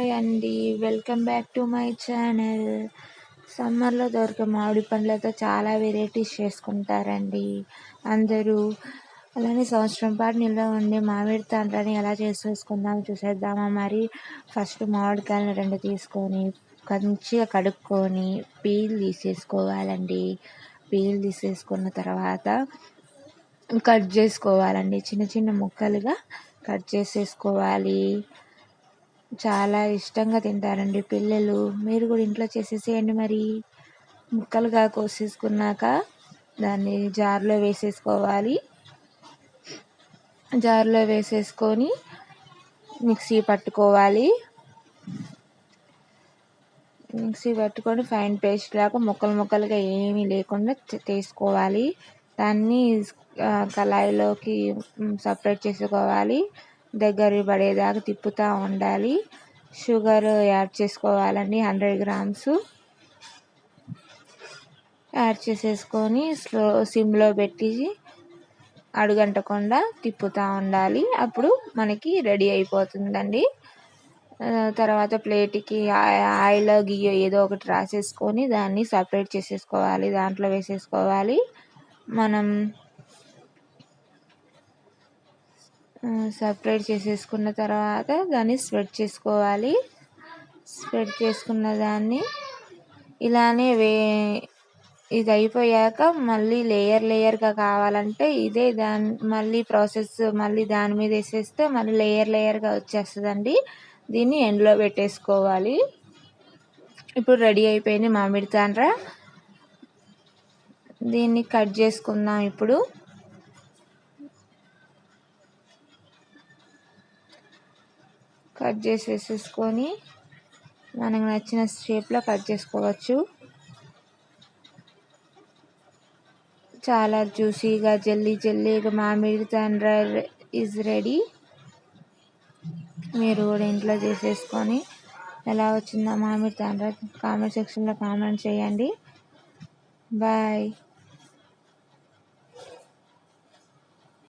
Hi అండి, welcome back to my channel. సమ్మర్లో దొరికే మామిడి పండ్లతో చాలా వెరైటీస్ చేసుకుంటారండి అందరూ. అలానే సంవత్సరం పాటు నిల్వ ఉండే మామిడి తాండ్రని ఎలా చేసేసుకుందాం చూసేద్దామా. మరి ఫస్ట్ మామిడికాయలను 2 తీసుకొని మంచిగా కడుక్కొని పీల్ తీసేసుకోవాలండి. పీల్ తీసేసుకున్న తర్వాత కట్ చేసుకోవాలండి, చిన్న చిన్న ముక్కలుగా కట్ చేసేసుకోవాలి. చాలా ఇష్టంగా తింటారండి పిల్లలు. మీరు కూడా ఇంట్లో చేసేసేయండి. మరి ముక్కలుగా కోసేసుకున్నాక దాన్ని జార్లో వేసేసుకోవాలి. జార్లో వేసేసుకొని మిక్సీ పట్టుకోవాలి. మిక్సీ పట్టుకొని ఫైన్ పేస్ట్ లాగా ముక్కలు ముక్కలుగా ఏమీ లేకుండా తీసుకోవాలి. దాన్ని కళాయిలోకి సపరేట్ చేసుకోవాలి. దగ్గర పడేదాకా తిప్పుతూ ఉండాలి. షుగర్ యాడ్ చేసుకోవాలండి, 100 grams యాడ్ చేసేసుకొని సిమ్లో పెట్టి అడుగంటకుండా తిప్పుతూ ఉండాలి. అప్పుడు మనకి రెడీ అయిపోతుందండి. తర్వాత ప్లేట్కి ఆయిల్ గియ్యో ఏదో ఒకటి రాసేసుకొని దాన్ని సపరేట్ చేసేసుకోవాలి, దాంట్లో వేసేసుకోవాలి. మనం సపరేట్ చేసేసుకున్న తర్వాత దాన్ని స్ప్రెడ్ చేసుకోవాలి. స్ప్రెడ్ చేసుకున్న దాన్ని ఇలానే ఇది అయిపోయాక మళ్ళీ లేయర్గా కావాలంటే ఇదే మళ్ళీ ప్రాసెస్ మళ్ళీ దాని మీద వేసేస్తే మళ్ళీ లేయర్గా వచ్చేస్తుందండి. దీన్ని ఎండ్లో పెట్టేసుకోవాలి. ఇప్పుడు రెడీ అయిపోయింది మామిడి తాండ్ర. దీన్ని కట్ చేసుకుందాం. ఇప్పుడు కట్ చేసేసుకొని మనకు నచ్చిన షేప్లో కట్ చేసుకోవచ్చు. చాలా జ్యూసీగా జల్లీగా మామిడి తాండ్ర ఈజ్ రెడీ. మీరు కూడా ఇంట్లో చేసేసుకొని ఎలా వచ్చిందో మామిడి తాండ్ర కామెంట్ సెక్షన్లో కామెంట్ చేయండి. బాయ్.